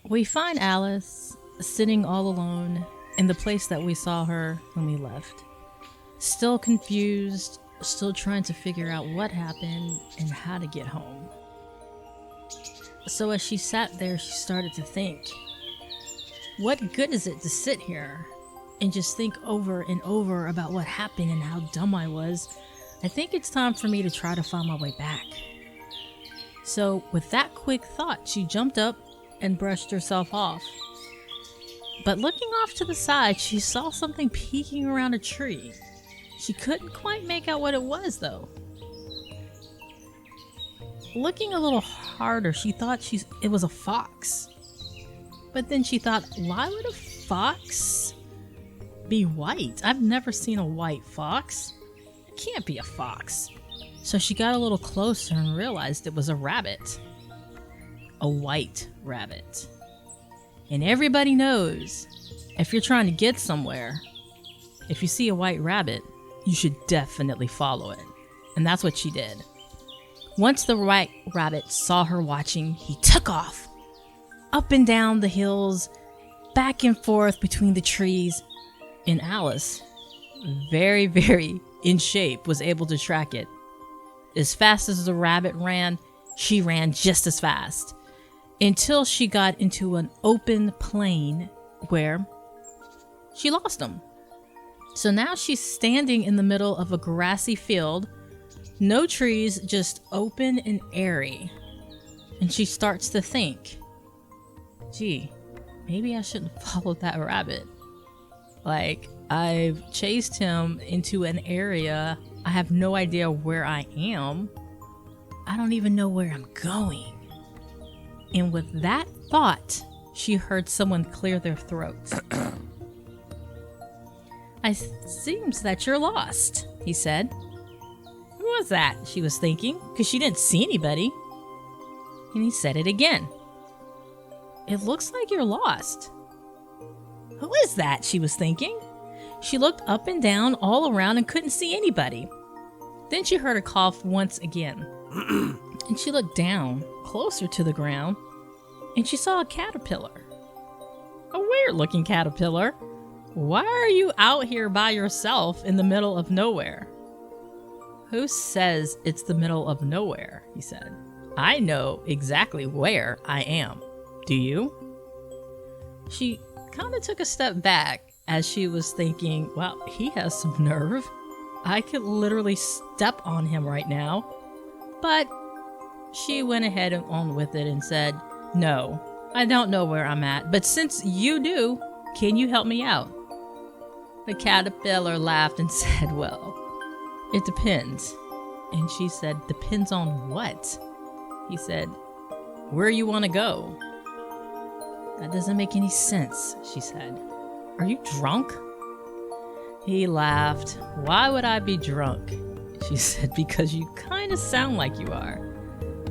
We find Alice sitting all alone in the place that we saw her when we left. Still confused, still trying to figure out what happened and how to get home. So as she sat there, she started to think, what good is it to sit here and just think over and over about what happened and how dumb I was? I think it's time for me to try to find my way back. So with that quick thought, she jumped up and brushed herself off. But looking off to the side, she saw something peeking around a tree. She couldn't quite make out what it was, though. Looking a little harder, she thought it was a fox. But then she thought, why would a fox be white? I've never seen a white fox. It can't be a fox. So she got a little closer and realized it was a rabbit. A white rabbit. And everybody knows, if you're trying to get somewhere, if you see a white rabbit, you should definitely follow it. And that's what she did. Once the white rabbit saw her watching, he took off. Up and down the hills, back and forth between the trees. And Alice, very, very in shape, was able to track it. As fast as the rabbit ran, she ran just as fast. Until she got into an open plain where she lost him. So now she's standing in the middle of a grassy field. No trees, just open and airy. And she starts to think, gee, maybe I shouldn't follow that rabbit. Like, I've chased him into an area. I have no idea where I am. I don't even know where I'm going. And with that thought, she heard someone clear their throats. It seems that you're lost, he said. Who was that? She was thinking, because she didn't see anybody. And he said it again. It looks like you're lost. Who is that? She was thinking. She looked up and down all around and couldn't see anybody. Then she heard a cough once again. And she looked down, closer to the ground, and she saw a caterpillar. A weird-looking caterpillar. Why are you out here by yourself in the middle of nowhere? Who says it's the middle of nowhere? He said. I know exactly where I am. Do you? She kind of took a step back as she was thinking, wow, he has some nerve. I could literally step on him right now. But she went ahead and on with it and said, no, I don't know where I'm at, but since you do, can you help me out? The caterpillar laughed and said, well, it depends. And she said, depends on what? He said, where you want to go. That doesn't make any sense, she said. Are you drunk? He laughed. Why would I be drunk? She said, because you kind of sound like you are.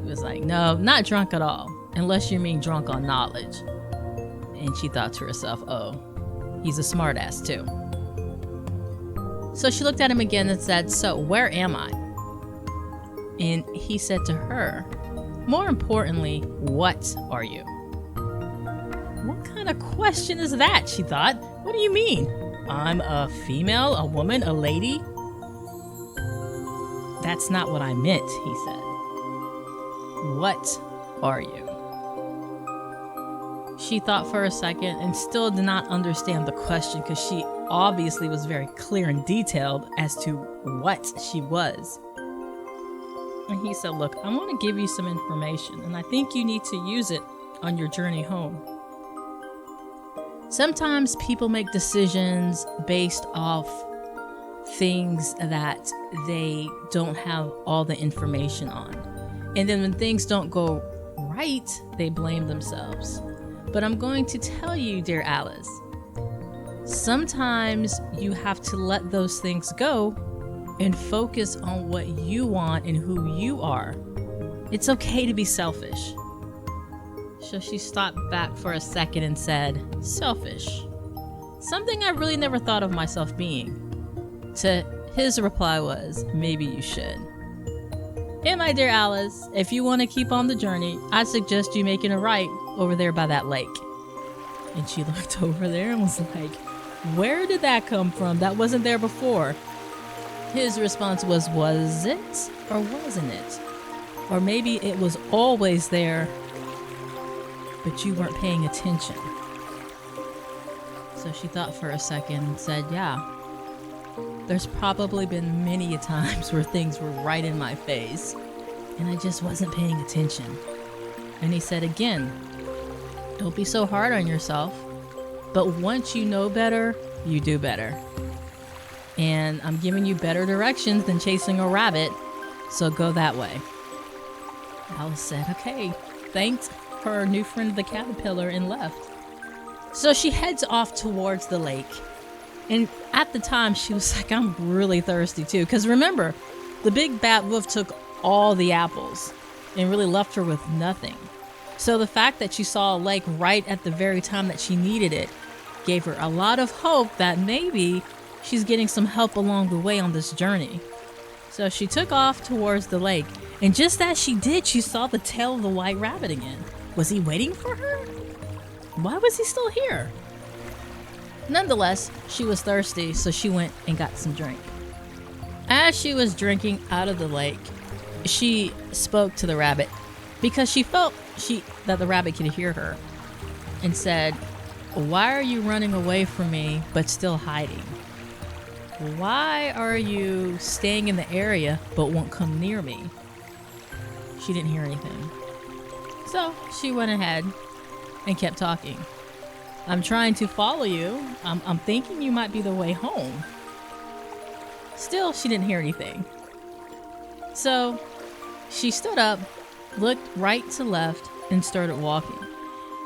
He was like, no, not drunk at all, unless you mean drunk on knowledge. And she thought to herself, oh, he's a smartass too. So she looked at him again and said, so where am I? And he said to her, more importantly, what are you? What kind of question is that? She thought. What do you mean? I'm a female, a woman, a lady? That's not what I meant, he said. What are you? She thought for a second and still did not understand the question because she obviously was very clear and detailed as to what she was. And he said, look, I want to give you some information and I think you need to use it on your journey home. Sometimes people make decisions based off things that they don't have all the information on. And then when things don't go right, they blame themselves. But I'm going to tell you, dear Alice, sometimes you have to let those things go and focus on what you want and who you are. It's okay to be selfish. So she stopped back for a second and said, selfish. Something I really never thought of myself being. To his reply was, maybe you should. And my dear Alice, if you want to keep on the journey, I suggest you making a right over there by that lake. And she looked over there and was like, where did that come from? That wasn't there before. His response was it or wasn't it? Or maybe it was always there, but you weren't paying attention. So she thought for a second and said, yeah, there's probably been many a times where things were right in my face and I just wasn't paying attention. And he said again, don't be so hard on yourself, but once you know better, you do better. And I'm giving you better directions than chasing a rabbit, so go that way. Alice said, okay, thanked her new friend the caterpillar and left. So she heads off towards the lake. And at the time, she was like, I'm really thirsty too. Because remember, the big bad wolf took all the apples and really left her with nothing. So the fact that she saw a lake right at the very time that she needed it gave her a lot of hope that maybe she's getting some help along the way on this journey. So she took off towards the lake, and just as she did, she saw the tail of the white rabbit again. Was he waiting for her? Why was he still here? Nonetheless, she was thirsty, so she went and got some drink. As she was drinking out of the lake, she spoke to the rabbit because she felt that the rabbit could hear her, and said, why are you running away from me but still hiding? Why are you staying in the area but won't come near me? She didn't hear anything. So she went ahead and kept talking. I'm trying to follow you. I'm thinking you might be the way home. Still, she didn't hear anything. So she stood up, looked right to left, and started walking.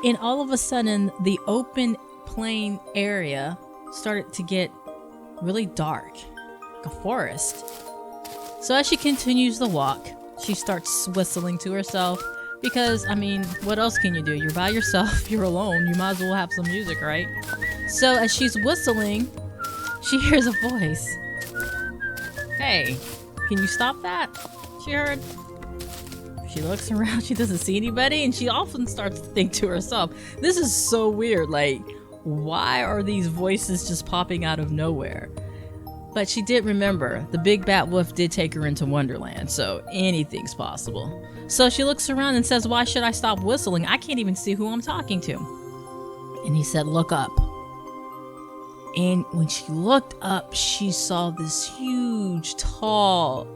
And all of a sudden, the open plain area started to get really dark, like a forest. So as she continues the walk, she starts whistling to herself because, I mean, what else can you do? You're by yourself, you're alone, you might as well have some music, right? So as she's whistling, she hears a voice. Hey, can you stop that? She heard. She looks around, she doesn't see anybody, and she often starts to think to herself, this is so weird, like, why are these voices just popping out of nowhere? But she did remember, the big bad wolf did take her into Wonderland, so anything's possible. So she looks around and says, why should I stop whistling? I can't even see who I'm talking to. And he said, look up. And when she looked up, she saw this huge, tall,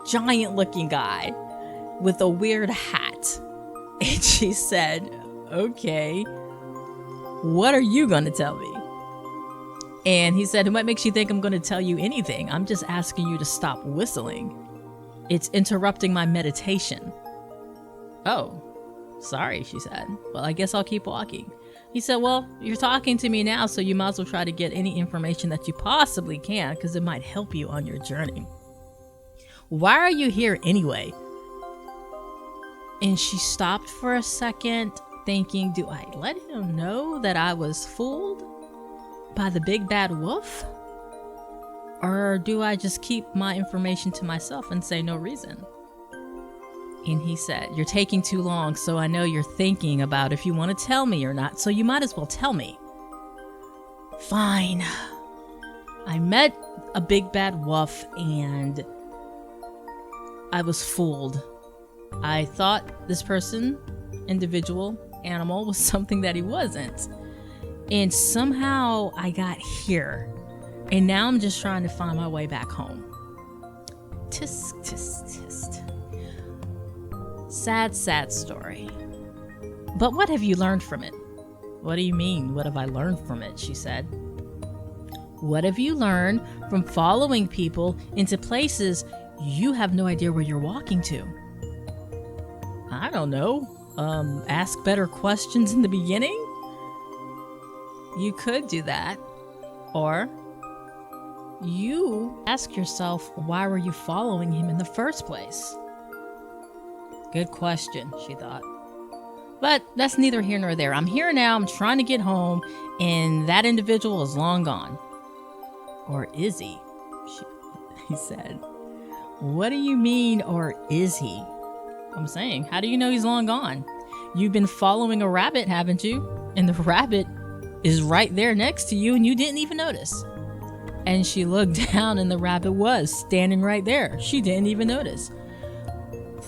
giant-looking guy with a weird hat. And she said, okay, what are you gonna tell me? And he said, what makes you think I'm gonna tell you anything? I'm just asking you to stop whistling. It's interrupting my meditation. Oh, sorry, she said. Well, I guess I'll keep walking. He said, well, you're talking to me now, so you might as well try to get any information that you possibly can, because it might help you on your journey. Why are you here anyway? And she stopped for a second, thinking, do I let him know that I was fooled by the big bad wolf? Or do I just keep my information to myself and say no reason? And he said, you're taking too long, so I know you're thinking about if you want to tell me or not, so you might as well tell me. Fine. I met a big bad wolf and I was fooled. I thought this person, individual, animal was something that he wasn't. And somehow I got here. And now I'm just trying to find my way back home. Tisk, tisk, tisk. Sad, sad story. But what have you learned from it? What do you mean, what have I learned from it? She said. What have you learned from following people into places you have no idea where you're walking to? I don't know. Ask better questions in the beginning? You could do that. Or you ask yourself, why were you following him in the first place? Good question, she thought. But that's neither here nor there. I'm here now, I'm trying to get home, and that individual is long gone. Or is he? He said. What do you mean, or is he? I'm saying, how do you know he's long gone? You've been following a rabbit, haven't you? and the rabbit is right there next to you and you didn't even notice. And she looked down and the rabbit was standing right there. She didn't even notice.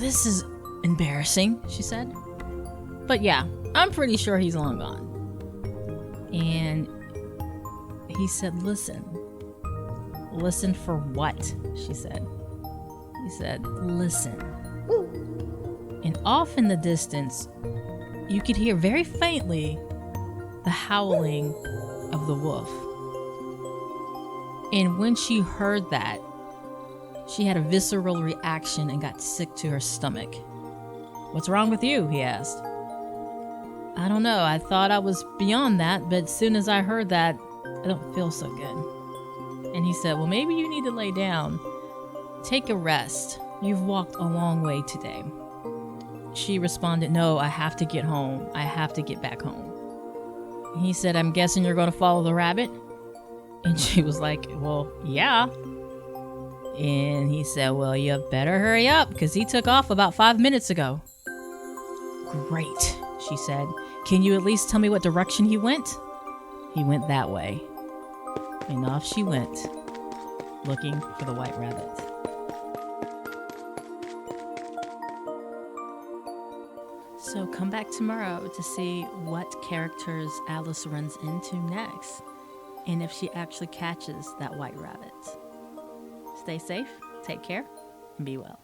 This is embarrassing, she said. But yeah, I'm pretty sure he's long gone. And he said, listen. Listen for what? She said. He said, listen. And off in the distance, you could hear very faintly the howling of the wolf. And when she heard that, she had a visceral reaction and got sick to her stomach. What's wrong with you? He asked. I don't know. I thought I was beyond that, but as soon as I heard that, I don't feel so good. And he said, well, maybe you need to lay down. Take a rest. You've walked a long way today. She responded, no, I have to get home. I have to get back home. He said, I'm guessing you're going to follow the rabbit? And she was like, well, yeah. And he said, well, you better hurry up because he took off about 5 minutes ago. Great, she said. Can you at least tell me what direction he went? He went that way. And off she went, looking for the white rabbit. So come back tomorrow to see what characters Alice runs into next, and if she actually catches that white rabbit. Stay safe, take care, and be well.